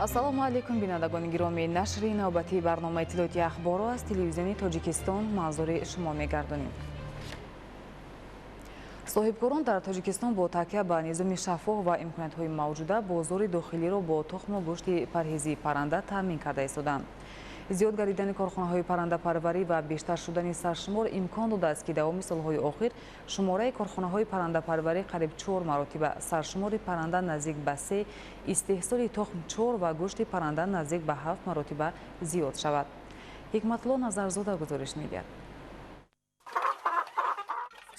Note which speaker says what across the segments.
Speaker 1: ассалому алайкум бинандагони гиромӣ. Нашри навбатии барномаи иттилоъоти ахборо аз телевизиони Тоҷикистон манзури шумо мегардонем. соҳибкорон дар Тоҷикистон бо такя ба низоми шаффоф ва имкониятҳои мавҷуда бозори дохилиро бо тухму гӯшти парҳезии парранда таъмин карда истоданд. зиёд гардидани корхонаҳои паррандапарварӣ ва бештар шудани саршумор имкон додааст, ки давоми солҳои охир шумораи корхонаҳои паррандапарварӣ қариб 4 маротиба, саршумори парранда наздик ба 3, истеҳсоли тухм 4 ва гӯшти парранда наздик ба 7 маротиба зиёд шавад. ҳикматулло Назарзода гузориш медиҳад.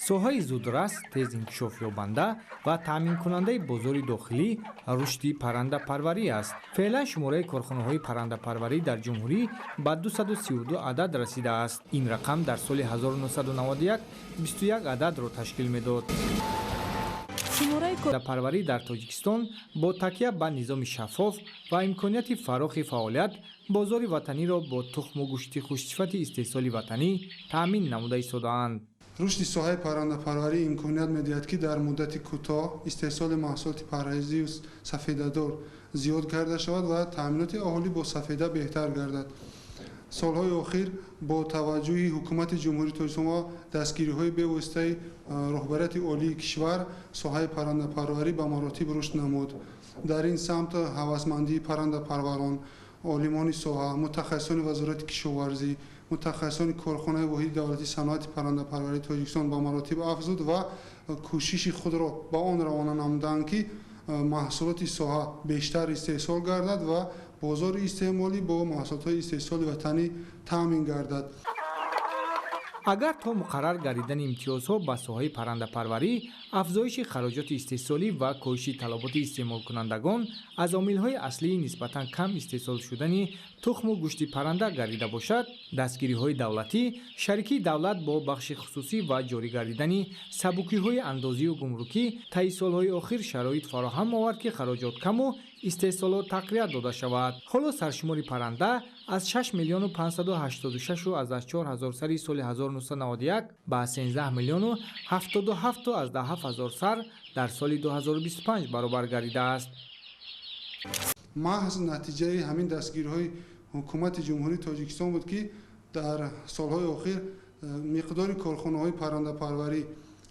Speaker 2: соҳаи зудрас, тез инкишофёбанда ва таъминкунандаи бозори дохилӣ рушди паррандапарварӣ аст. феълан шумораи корхонаҳои паррандапарварӣ дар ҷумҳурӣ ба 232 адад расидааст. ин рақам дар соли 1991 21 ададро ташкил медод. шумораи паррандапарварӣ дар Тоҷикистон бо такя ба низоми шаффоф ва имконияти фарохи фаъолият бозори ватаниро бо тухму гӯшти хушсифати истеҳсоли ватанӣ таъмин намуда истодаанд.
Speaker 3: рушди соҳаи паррандапарварӣ имконият медиҳад, ки дар муддати кӯтоҳ истеҳсоли маҳсулоти парҳезию сафедадор зиёд карда шавад ва таъминоти аҳолӣ бо сафеда беҳтар гардад. солҳои охир бо таваҷҷӯҳи ҳукумати ҷумҳурии Тоҷикистон ва дастгириҳои бевоситаи роҳбарияти олии кишвар соҳаи паррандапарварӣ ба маротиб рушд намуд. дар ин самт ҳавасмандии паррандапарварон, олимони соҳа, мутахассисони вазорати кишоварзӣ, мутахассисони корхонаи воҳиди давлатии саноати паррандапарварии Тоҷикистон ба маротиб афзуд ва кӯшиши худро ба он равона намуданд, ки маҳсулоти соҳа бештар истеҳсол гардад ва бозори истеъмолӣ бо маҳсулотҳои истеҳсоли ватанӣ таъмин гардад.
Speaker 2: агар то муқаррар гардидани имтиёзҳо ба соҳаи паррандапарварӣ, афзоиши хароҷоти истеҳсолӣ ва коҳиши талаботи истеъмолкунандагон аз омилҳои аслии нисбатан кам истеҳсол шудани тухму гӯшти парранда гардида бошад, дастгириҳои давлатӣ, шарикии давлат бо бахши хусусӣ ва ҷорӣ гардидани сабукиҳои андозию гумрукӣ таи солҳои охир шароит фароҳам овард, ки хароҷот каму истеҳсолот тақвият дода шавад. ҳоло саршумори парранда аз 6 миллиону 586 ҳазор сари соли 1991 ба 13 миллиону 77 ҳазор сар дар соли 2025 баробар гардидааст.
Speaker 3: маҳз натиҷаи ҳамин дастгириҳои ҳукумати ҷумҳурии Тоҷикистон буд, ки дар солҳои охир миқдори корхонаҳои паррандапарварӣ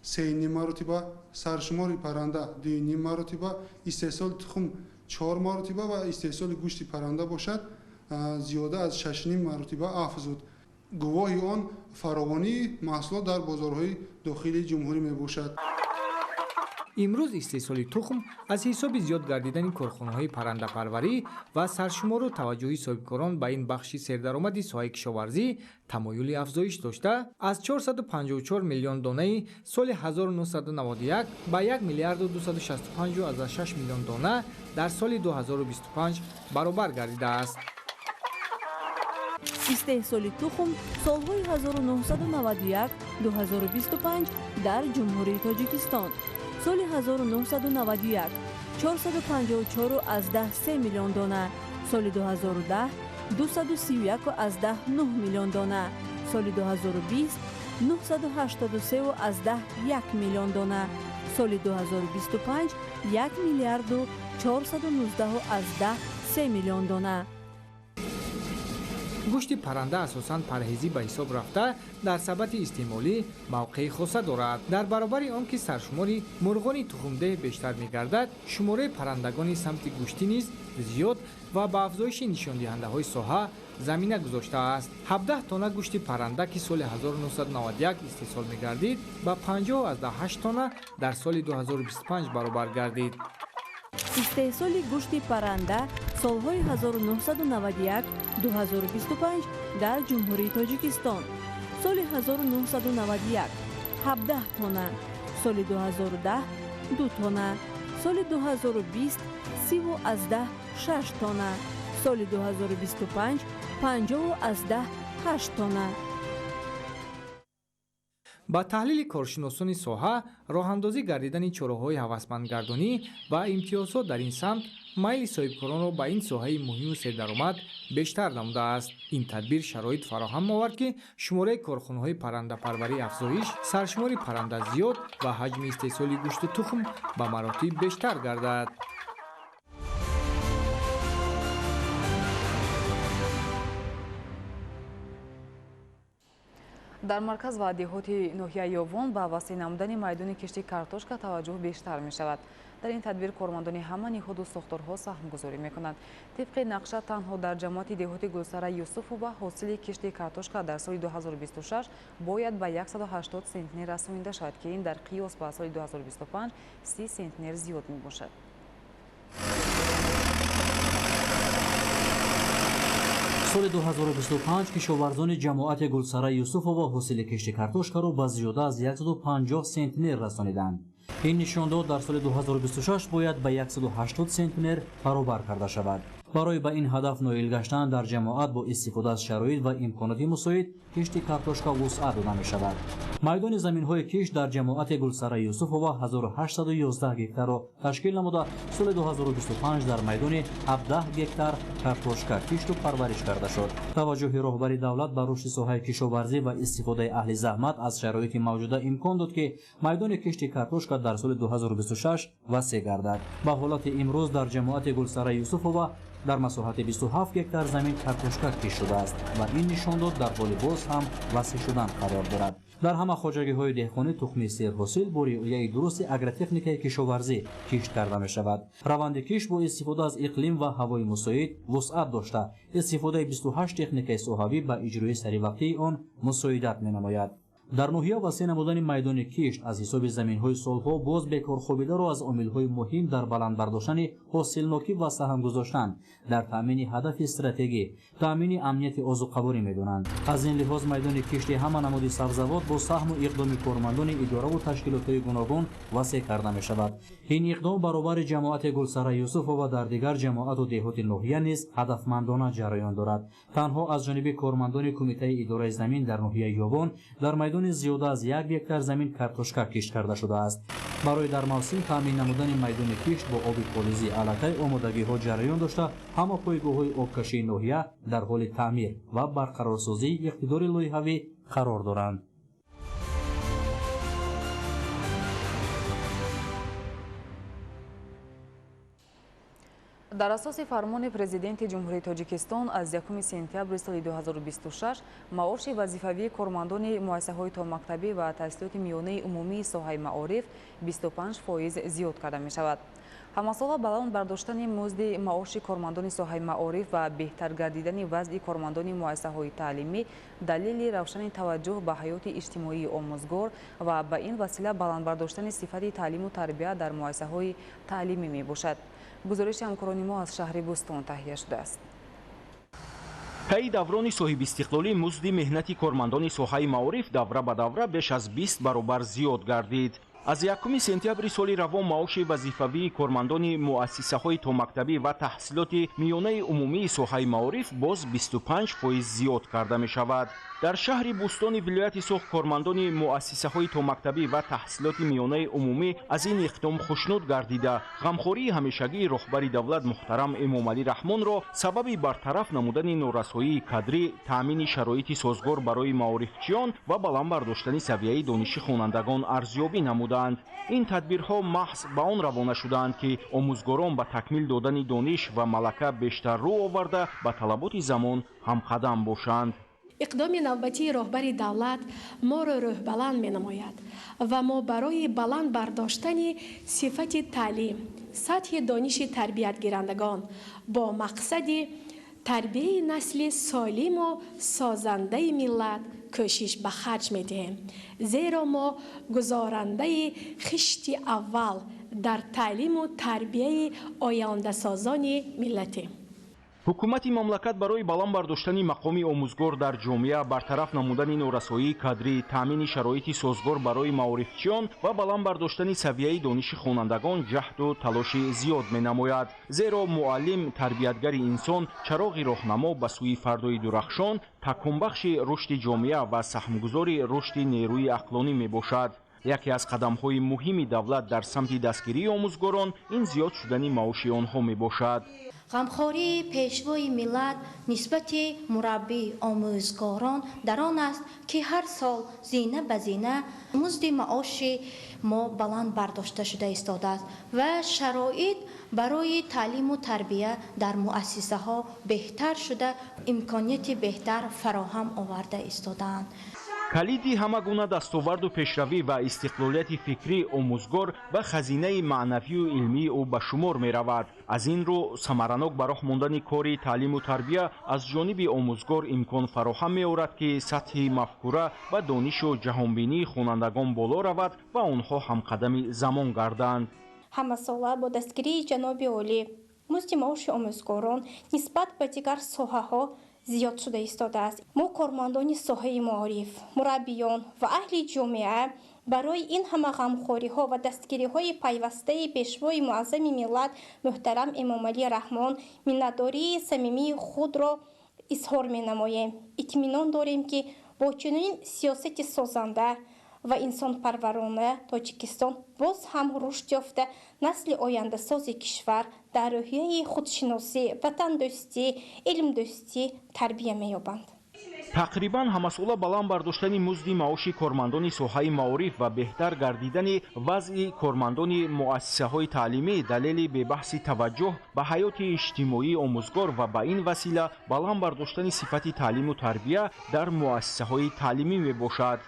Speaker 3: 3,5 маротиба, саршумори парранда 2,5 маротиба, истеҳсоли тухм 4 маротиба ва истеҳсоли гӯшти парранда бошад зиёда аз 6,5 маротиба афзуд. гувоҳи он фаровонии маҳсулот дар бозорҳои дохилии ҷумҳурӣ мебошад.
Speaker 2: имрӯз истеҳсоли тухм аз ҳисоби зиёд гардидани корхонаҳои паррандапарварӣ ва саршумору таваҷҷӯҳи соҳибкорон ба ин бахши сердаромади соҳаи кишоварзӣ тамоюли афзоиш дошта, аз 454 миллион донаи соли 1991 ба 1 миллиарду 265,6 миллион дона дар соли 2025 баробар гардидааст.
Speaker 4: истеҳсоли тухм солҳои 1991-2025 дар ҷумҳурии Тоҷикистон. соли 1991 454,3 миллион дона, соли 2010 231,9 миллион дона, соли 2020 983,1 миллион дона, соли 2025 1 миллиарду 419,3 миллион дона.
Speaker 2: гӯшти парранда асосан парҳезӣ ба ҳисоб рафта дар сабати истеъмолӣ мавқеи хоса дорад. дар баробари он ки саршумори мурғони тухмдеҳ бештар мегардад, шумораи паррандагони самти гӯштӣ низ зиёд ва ба афзоиши нишондиҳандаҳои соҳа замина гузоштааст. 17 тонна гӯшти парранда, ки соли 1991 истеҳсол мегардид, ба 58 тонна дар соли 2025 баробар гардид.
Speaker 4: истеҳсоли гӯшти парранда солҳои 1991-2025 дар ҷумҳурии Тоҷикистон. соли 1991 17 тонна, соли 2010 2 тонна, соли 2020 30,6 тонна, соли 2025 50,8 тонна.
Speaker 2: ба таҳлили коршиносони соҳа, роҳандозӣ гардидани чораҳои ҳавасмандгардонӣ ва имтиёзҳо дар ин самт майли соҳибкоронро ба ин соҳаи муҳиму сердаромад бештар намудааст. ин тадбир шароит фароҳам овард, ки шумораи корхонаҳои паррандапарварӣ афзоиш, саршумори парранда зиёд ва ҳаҷми истеҳсоли гӯшту тухм ба маротиб бештар гардад.
Speaker 1: дар марказ ва деҳоти ноҳияи Ёвон ба васеъ намудани майдони кишти картошка таваҷҷӯҳ бештар мешавад. дар ин тадбир кормандони ҳама ниҳоду сохторҳо саҳмгузорӣ мекунанд. тибқи нақша танҳо дар ҷамоати деҳоти Гулсара Юсуфова ҳосили кишти картошка дар соли 2026 бояд ба 180 сентнер расонида шавад ки ин дар қиёс ба соли 2025 30 сентнер зиёд мебошад.
Speaker 5: соли 2025 кишоварзони ҷамоати Гулсара Юсуфова ҳосили кишти картошкаро ба зиёда аз 150 сентнер расониданд. ин нишондод дар соли 2026 бояд ба 180 сентнер баробар карда шавад. барои ба ин ҳадаф ноил гаштан дар ҷамоат бо истифода аз шароит ва имконоти мусоид кишти картошка вусъат дода мешавад. майдони заминҳои кишт дар ҷамоати Гулсара Юсуфова 1811 гектарро ташкил намуда, соли 2025 дар майдони 17 гектар картошка кишту парвариш карда шуд. таваҷҷӯҳи роҳбари давлат ба рушди соҳаи кишоварзӣ ва истифодаи аҳли заҳмат аз шароити мавҷуда имкон дод ки майдони кишти картошка дар соли 2026 васеъ гардад. ба ҳолати имрӯз дар ҷамоати Гулсара Юсуфова дар масоҳати 27 гектар замин картошка кишт шудааст ва ин нишондод дар ҳоли боз ҳам васеъ шудан қарор дорад. дар ҳама хоҷагиҳои деҳқонӣ тухми серҳосил бо риояи дурусти агротехникаи кишоварзӣ кишт карда мешавад. раванди кишт бо истифода аз иқлим ва ҳавои мусоид вусъат дошта, истифодаи 28 техникаи соҳавӣ ба иҷрои саривақтии он мусоидат менамояд. дар ноҳия васеъ намудани майдони кишт аз ҳисоби заминҳои солҳо боз бекорхобидаро аз омилҳои муҳим дар баланд бардоштани ҳосилнокӣ ва саҳм гузоштан дар таъмини ҳадафи стратегӣ, таъмини амнияти озуқаворӣ медонанд. аз ин лиҳоз майдони кишти ҳама намуди сабзавот бо саҳму иқдоми кормандони идораву ташкилотҳои гуногун васеъ карда мешавад. ин иқдом баробари ҷамоати Гулсара Юсуфова дар дигар ҷамоату деҳоти ноҳия низ ҳадафмандона ҷараён дорад. танҳо аз ҷониби кормандони кумитаи идораи замин дар ноҳияи Ёвон дар майдони зиёда аз 1 гектар замин картошка кишт карда шудааст. барои дар мавсим таъмин намудани майдони кишт бо оби полизӣ аллакай омодагиҳо ҷараён дошта, ҳама пойгоҳҳои обкашии ноҳия дар ҳоли таъмир ва барқарорсозии иқтидори лоиҳавӣ қарор доранд.
Speaker 1: дар асоси фармони президенти ҷумҳурии Тоҷикистон аз 1 сентябри соли 2026 маоши вазифавии кормандони муассисаҳои томактабӣ ва таҳсилоти миёнаи умумии соҳаи маориф 25% зиёд карда мешавад. ҳамасола баланд бардоштани музди маоши кормандони соҳаи маориф ва беҳтар гардидани вазъи кормандони муассисаҳои таълимӣ далели равшани таваҷҷӯҳ ба ҳаёти иҷтимоии омӯзгор ва ба ин васила баланд бардоштани сифати таълиму тарбия дар муассисаҳои таълимӣ мебошад. гузориши ҳамкорони мо аз шаҳри Бустон таҳия шудааст.
Speaker 6: таи даврони соҳибистиқлолӣ музди меҳнати кормандони соҳаи маориф давра ба давра беш аз 20 баробар зиёд гардид. аз 1 сентябри соли равон маоши вазифавии кормандони муассисаҳои томактабӣ ва таҳсилоти миёнаи умумии соҳаи маориф боз 25% зиёд карда мешавад. дар шаҳри Бустони вилояти Соғ кормандони муассисаҳои томактабӣ ва таҳсилоти миёнаи умумӣ аз ин иқдом хушнуд гардида, ғамхории ҳамешагии роҳбари давлат муҳтарам Эмомалӣ Раҳмонро сабаби бартараф намудани норасоии кадрӣ, таъмини шароити созгор барои маорифчиён ва баланд бардоштани савияи дониши хонандагон арзёбӣ намуданд. ин тадбирҳо маҳз ба он равона шуданд ки омӯзгорон ба такмил додани дониш ва малака бештар рӯ оварда ба талаботи замон ҳамқадам бошанд.
Speaker 7: иқдоми навбатии роҳбари давлат моро рӯҳбаланд менамояд ва мо барои баланд бардоштани сифати таълим, сатҳи дониши тарбиятгирандагон бо мақсади тарбияи насли солиму созандаи миллат кӯшиш ба харҷ медиҳем. зеро мо гузорандаи хишти аввал дар таълиму тарбияи ояндасозони миллатем.
Speaker 6: ҳукумати мамлакат барои баланд бардоштани мақоми омӯзгор дар ҷомеа, бартараф намудани норасоии кадрӣ, таъмини шароити созгор барои маорифчиён ва баланд бардоштани савияи дониши хонандагон ҷаҳду талоши зиёд менамояд. зеро муаллим, тарбиятгари инсон, чароғи роҳнамо ба сӯи фардои дурахшон, таконбахши рушди ҷомеа ва саҳмгузори рушди нерӯи ақлонӣ мебошад. яке аз қадамҳои муҳими давлат дар самти дастгирии омӯзгорон ин зиёд шудани маоши онҳо мебошад.
Speaker 8: ғамхории пешвои миллат нисбати мураббии омӯзгорон дар он аст ки ҳар сол зина ба зина музди маоши мо баланд бардошта шуда истодааст ва шароит барои таълиму тарбия дар муассисаҳо беҳтар шуда имконияти беҳтар фароҳам оварда истодаанд.
Speaker 6: калиди ҳама гуна дастоварду пешравӣ ва истиқлолияти фикрӣ омӯзгор ба хазинаи маънавию илмии ӯ ба шумор меравад. аз ин рӯ самаранок ба роҳ мондани кори таълиму тарбия аз ҷониби омӯзгор имкон фароҳам меорад ки сатҳи мафкура ва донишу ҷаҳонбинии хонандагон боло равад ва онҳо ҳамқадами замон гарданд.
Speaker 9: ҳамасола бо дастгирии ҷаноби олӣ музди маоши омӯзгорон нисбат ба дигар соҳаҳо зиёд шуда истодааст. мо кормандони соҳаи маориф, мураббиён ва аҳли ҷомеа барои ин ҳама ғамхориҳо ва дастгириҳои пайвастаи пешвои муаззами миллат муҳтарам Эмомалӣ Раҳмон миннатдории самимии худро изҳор менамоем. итминон дорем ки бо чунин сиёсати созанда ва инсонпарварона Тоҷикистон боз ҳам рушд ёфта насли ояндасози кишвар дар роҳияи худшиносӣ, ватандӯстӣ, илмдӯстӣ тарбия меёбанд.
Speaker 6: тақрибан ҳамасола баланд бардоштани музди маоши кормандони соҳаи маориф ва беҳтар гардидани вазъи кормандони муассисаҳои таълимӣ далели бебаҳси таваҷҷӯҳ ба ҳаёти иҷтимоии омӯзгор ва ба ин васила баланд бардоштани сифати таълиму тарбия дар муассисаҳои таълимӣ мебошад.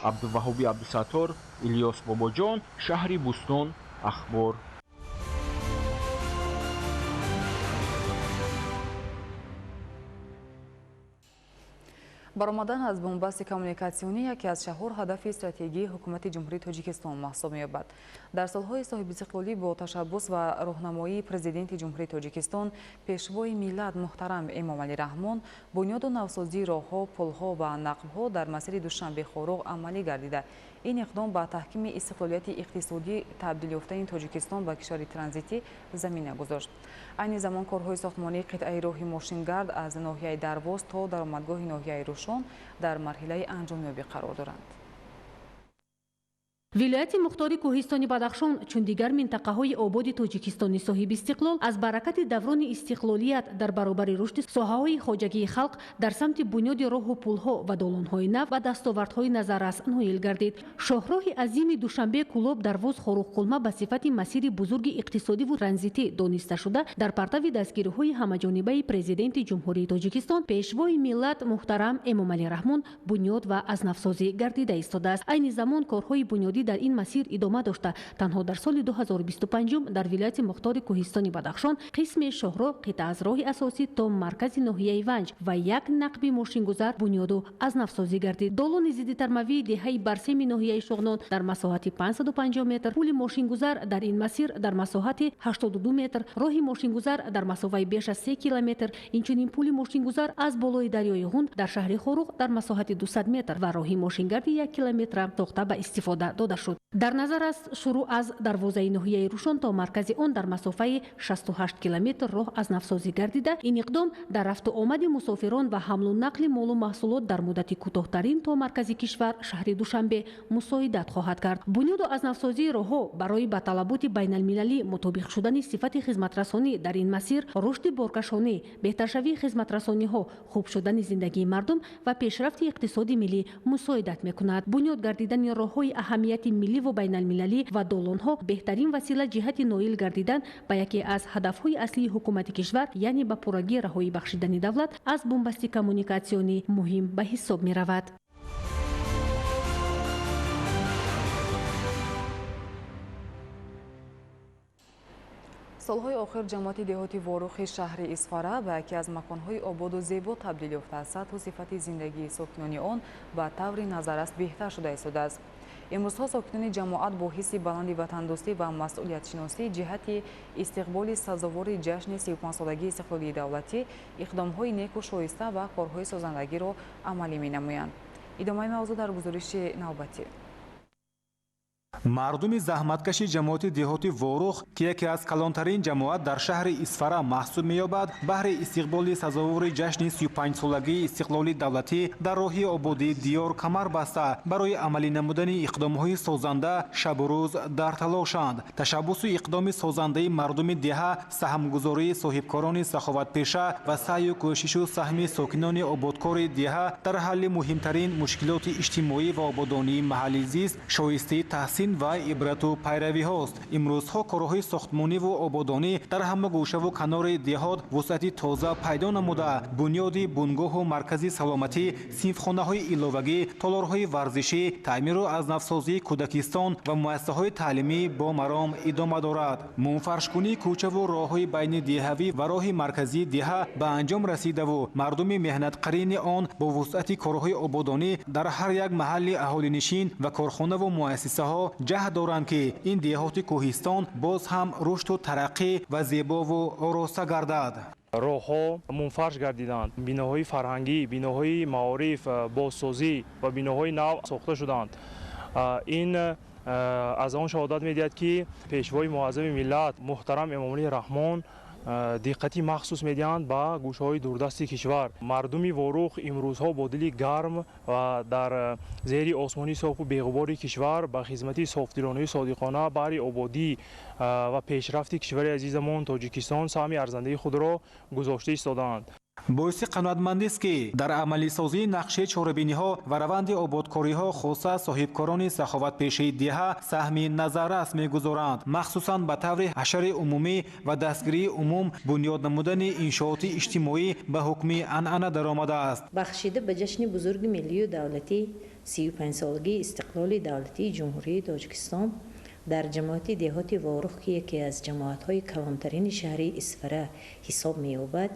Speaker 6: абдуваҳоби абдусаттор, Ильёс Бобоҷон, шаҳри Бустон, ахбор.
Speaker 1: баромадан аз бомбасти коммуникатсионӣ яке аз чаҳор ҳадафи стратегии ҳукумати ҷумҳурии Тоҷикистон маҳсуб меёбад. дар солҳои соҳибистиқлолӣ бо ташаббус ва роҳнамоии президенти ҷумҳурии Тоҷикистон пешвои миллат муҳтарам Эмомалӣ Раҳмон бунёду навсозии роҳҳо, пулҳо ва нақбҳо дар масири Душанбе Хоруғ амалӣ гардида, ин иқдом ба таҳкими истиқлолияти иқтисодӣ табдил ёфтаи Тоҷикистон ба кишвари транзитӣ замина гузошт. айни замон корҳои сохтмонии қитъаи роҳи мошингард аз ноҳияи Дарвоз то даромадгоҳи ноҳияи Рӯшон дар марҳилаи анҷомёбӣ қарор доранд.
Speaker 10: вилояти мухтори кӯҳистони Бадахшон чун дигар минтақаҳои ободи Тоҷикистони соҳиби истиқлол аз баракати даврони истиқлолият дар баробари рушди соҳаҳои хоҷагии халқ дар самти бунёди роҳу пулҳо ва долонҳои нав ва дастовардҳои назаррас ноил гардид. шоҳроҳи азими Душанбе Кулоб Дарвоз Хоруғқулма ба сифати масири бузурги иқтисодиву транзитӣ дониста шуда дар партави дастгириҳои ҳамаҷонибаи президенти ҷумҳурии Тоҷикистон пешвои миллат муҳтарам Эмомалӣ Раҳмон бунёд ва азнавсозӣ гардида истодааст. айни замон корҳои бунёдӣ дар ин масир идома дошта танҳо дар соли 2025 дар вилояти мухтори кӯҳистони Бадахшон қисми шоҳроҳ қитъа аз роҳи асосӣ то маркази ноҳияи Ванҷ ва як нақби мошингузар бунёду азнавсозӣ гардид. долони зидди тармавии деҳаи барсеми ноҳияи Шуғнон дар масоҳати 550 метр, пули мошингузар дар ин масир дар масоҳати 82 метр, роҳи мошингузар дар масофаи беш аз 3 километр, инчунин пули мошингузар аз болои дарёи Ғунд дар шаҳри Хоруғ дар масоҳати 200 метр ва роҳи мошингарди 1 километра сохта ба истифода шуд. дар назар аст шуруъ аз дарвозаи ноҳияи Рӯшон то маркази он дар масофаи 68 километр роҳ азнавсозӣ гардида, ин иқдом дар рафту омади мусофирон ва ҳамлу нақли молу маҳсулот дар муддати кӯтоҳтарин то маркази кишвар шаҳри Душанбе мусоидат хоҳад кард. бунёду азнавсозии роҳҳо барои ба талаботи байналмилалӣ мутобиқ шудани сифати хизматрасонӣ дар ин масир, рушди боркашонӣ, беҳтаршавии хизматрасониҳо, хуб шудани зиндагии мардум ва пешрафти иқтисоди миллӣ мусоидат мекунад. бунёд гардидани роҳҳои аҳамияти миллӣ ва байналмилалӣ ва долонҳо беҳтарин васила ҷиҳати ноил гардидан ба яке аз ҳадафҳои аслии ҳукумати кишвар, яъне ба пуррагии раҳои бахшидани давлат аз бомбасти коммуникатсионӣ муҳим ба ҳисоб меравад.
Speaker 1: солҳои охир ҷамоати деҳоти Ворухи шаҳри Исфара ба яке аз маконҳои ободу зебо табдил ёфта, сатҳу сифати зиндагии сокинони он ба таври назаррас беҳтар шуда истодааст. имрӯзҳо сокинони ҷамоат бо ҳисси баланди ватандӯстӣ ва масъулиятшиносӣ ҷиҳати истиқболи сазовори ҷашни 35-солагии истиқлолии давлатӣ иқдомҳои неку шоиста ва корҳои созандагиро амалӣ менамоянд. идомаи мавзӯъ дар гузориши навбатӣ.
Speaker 11: мардуми заҳматкаши ҷамоати деҳоти Ворух ки яке аз калонтарин ҷамоат дар шаҳри Исфара маҳсуб меёбад, баҳри истиқболи сазовори ҷашни 35-солагии истиқлоли давлатӣ дар роҳи ободии диёр камар баста барои амалӣ намудани иқдомҳои созанда шабу рӯз дар талошанд. ташаббусу иқдоми созандаи мардуми деҳа, саҳмгузории соҳибкорони саховатпеша ва саъю кӯшишу саҳми сокинони ободкори деҳа дар ҳалли муҳимтарин мушкилоти иҷтимоӣ ва ободонии маҳаллии зист, шоистаи таҳсин таҳсин ва ибрату пайравиҳост. имрӯзҳо корҳои сохтмонӣ ву ободонӣ дар ҳама гӯшаву канори деҳот вусъати тоза пайдо намуда, бунёди бунгоҳу маркази саломатӣ, синфхонаҳои иловагӣ, толорҳои варзишӣ, таъмиру азнавсозии кӯдакистон ва муассисаҳои таълимӣ бо маром идома дорад. мунфаршкунии кӯчаву роҳҳои байни деҳавӣ ва роҳи марказии деҳа ба анҷом расидаву мардуми меҳнатқарини он бо вусъати корҳои ободонӣ дар ҳар як маҳалли аҳолинишин ва корхонаву муассисаҳо ҷаҳд доранд ки ин деҳоти кӯҳистон боз ҳам рушду тараққӣ ва зебову ороста гардад.
Speaker 12: роҳҳо мунфарш гардиданд, биноҳои фарҳангӣ, биноҳои маориф, бозсозӣ ва биноҳои нав сохта шуданд. ин аз он шаҳодат медиҳад ки пешвои муаззами миллат муҳтарам Эмомалӣ Раҳмон диққати махсус медиҳанд ба гӯшаҳои дурдасти кишвар. мардуми ворух имрӯзҳо бо дили гарм ва дар зери осмони софу беғубори кишвар ба хизмати софдилонаи содиқона баҳри ободӣ ва пешрафти кишвари азизамон Тоҷикистон саҳми арзандаи худро гузошта истодаанд.
Speaker 11: боиси қаноатмандист ки дар амалисозии нақшаи чорабиниҳо ва раванди ободкориҳо хоса соҳибкорони саховатпешии деҳа саҳми назаррас мегузоранд, махсусан ба таври ҳашари умумӣ ва дастгирии умум бунёд намудани иншооти иҷтимоӣ ба ҳукми анъана даромадааст.
Speaker 13: бахшида ба ҷашни бузурги миллию давлатӣ 35-солагии истиқлоли давлатии ҷумҳурии Тоҷикистон дар ҷамоати деҳоти ворух ки яке аз ҷамоатҳои калонтарини шаҳри Исфара ҳисоб меёбад,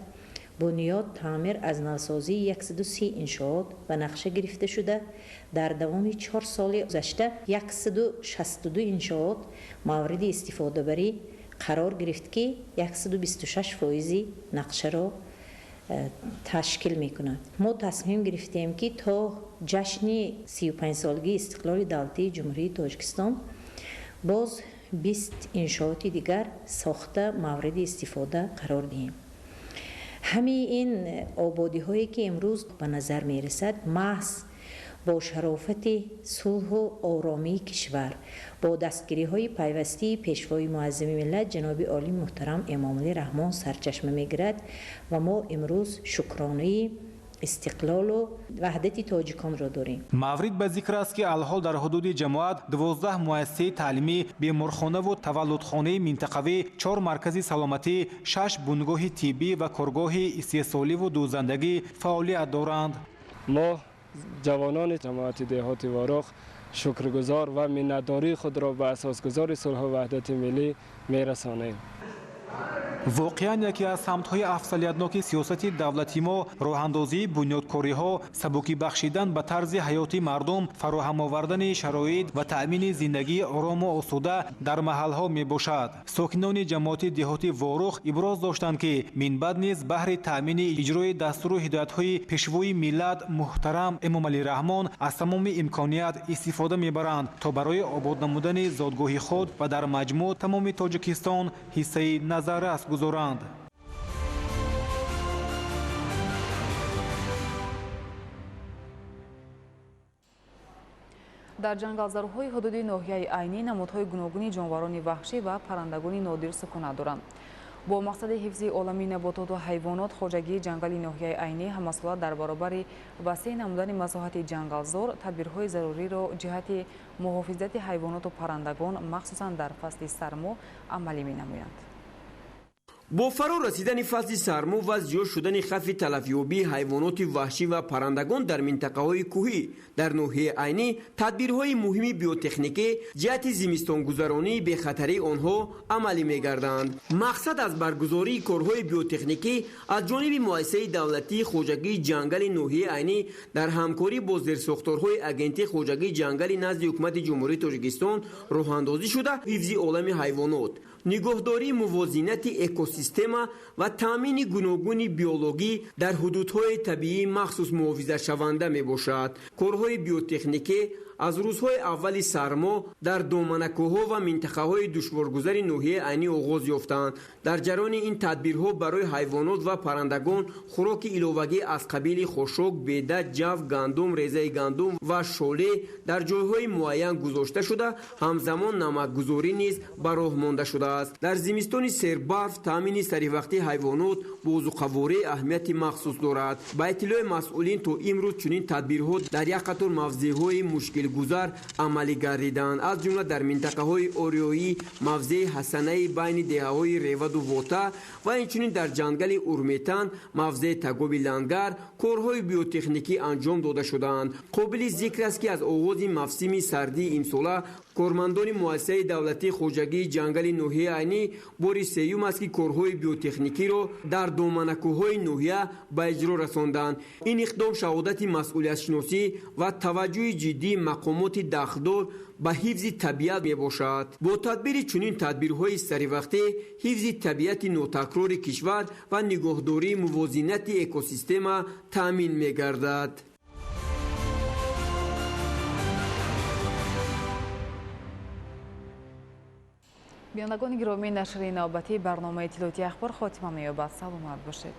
Speaker 13: бунёд таъмир аз навсозии 130 иншоот ба нақша гирифта шуда, дар давоми 4 соли гузашта 162 иншоот мавриди истифодабарӣ қарор гирифт ки 126% нақшаро ташкил мекунад. мо тасмим гирифтем ки то ҷашни 35-солагии истиқлоли давлатии ҷумҳурии Тоҷикистон боз 20 иншооти дигар сохта мавриди истифода қарор диҳем. ҳамин ин ободиҳое ки имрӯз ба назар мерасад маҳз бо шарофати сулҳу оромии кишвар бо дастгириҳои пайвастии пешвои муаззами миллат ҷаноби олӣ муҳтарам Эмомалӣ Раҳмон сарчашма мегирад ва мо имрӯз шукронаи истиқлолу ваҳдати тоҷиконро дорем.
Speaker 11: маврид ба зикр аст ки алҳол дар ҳудуди ҷамоат 12 муассисаи таълимӣ, беморхонаву таваллудхонаи минтақавӣ, 4 маркази саломатӣ, 6 бунгоҳи тиббӣ ва коргоҳи истеҳсоливу дӯзандагӣ фаъолият доранд.
Speaker 12: мо ҷавонони ҷамоати деҳоти ворух шукргузор ва миннатдории худро ба асосгузори сулҳу ваҳдати миллӣ мерасонем.
Speaker 11: воқеан яке аз самтҳои афзалиятноки сиёсати давлати мо роҳандозии бунёдкориҳо, сабукӣ бахшидан ба тарзи ҳаёти мардум, фароҳам овардани шароит ва таъмини зиндагии орому осуда дар маҳалҳо мебошад. сокинони ҷамоати деҳоти ворух иброз доштанд ки минбаъд низ баҳри таъмини иҷрои дастуру ҳидоятҳои пешвои миллат муҳтарам Эмомалӣ Раҳмон аз тамоми имконият истифода мебаранд то барои обод намудани зодгоҳи худ ва дар маҷмӯъ тамоми Тоҷикистон ҳиссаи назаррас гузоранд.
Speaker 1: дар ҷангалзарҳои ҳудуди ноҳияи айнӣ намудҳои гуногуни ҷонварони ваҳшӣ ва паррандагони нодир сукунат доранд. бо мақсади ҳифзи оламии набототу ҳайвонот, хоҷагии ҷангали ноҳияи айнӣ ҳаммасола дар баробари васеъ намудани масоҳати ҷангалзор тадбирҳои заруриро ҷиҳати муҳофизати ҳайвоноту паррандагон махсусан дар фасли сармо амалӣ менамоянд.
Speaker 14: бо фаро расидани фасли сармо ва зиёд шудани хавфи талафёбии ҳайвоноти ваҳшӣ ва паррандагон дар минтақаҳои кӯҳӣ дар ноҳияи айнӣ тадбирҳои муҳими биотехникӣ ҷиҳати зимистонгузаронии бехатарии онҳо амалӣ мегарданд. мақсад аз баргузории корҳои биотехникӣ аз ҷониби муассисаи давлатии хоҷагии ҷангали ноҳияи айнӣ дар ҳамкорӣ бо зерсохторҳои агентии хоҷагии ҷангали назди ҳукумати ҷумҳурии Тоҷикистон роҳандозӣ шуда ҳифзи олами ҳайвонот, нигоҳдории мувозинати экосистема ва таъмини гуногуни биологӣ дар ҳудудҳои табиии махсус муҳофизатшаванда мебошад. корҳои биотехникӣ аз рӯзҳои аввали сармо дар доманакӯҳо ва минтақаҳои душворгузари ноҳияи айнӣ оғоз ёфтанд. дар ҷарони ин тадбирҳо барои ҳайвонот ва паррандагон хӯроки иловагӣ аз қабили хошок, беда, ҷав, гандум, резаи гандум ва шоле дар ҷойҳои муайян гузошта шуда, ҳамзамон намакгузорӣ низ ба роҳ монда шудааст. дар зимистони сербарф таъмини таъмини саривақтии ҳайвонот бо озуқаворӣ аҳамияти махсус дорад. ба иттилои масъулин то имрӯз чунин тадбирҳо дар як қатор мавзеъҳои мушкилгузар амалӣ гардиданд, аз ҷумла дар минтақаҳои ориёӣ, мавзеи ҳасанаи байни деҳаҳои реваду вота ва инчунин дар ҷангали урметан, мавзеи тагоби лангар корҳои биотехникӣ анҷом дода шудаанд. қобили зикр аст ки аз оғози мавсими сардии имсола кормандони муассисаи давлатии хоҷагии ҷангали ноҳияи айнӣ бори сеюм аст ки корҳои биотехникиро дар доманакӯҳои ноҳия ба иҷро расонданд. ин иқдом шаҳодати масъулиятшиносӣ ва таваҷҷӯҳи ҷиддии мақомоти дахлдор ба ҳифзи табиат мебошад. бо тадбири чунин тадбирҳои саривақтӣ ҳифзи табиати нотакрори кишвар ва нигоҳдории мувозинати экосистема таъмин мегардад.
Speaker 1: бинандагони гиромӣ, нашри навбатии барномаи иттилоъотии ахбор хотима меёбад. саломат бошед.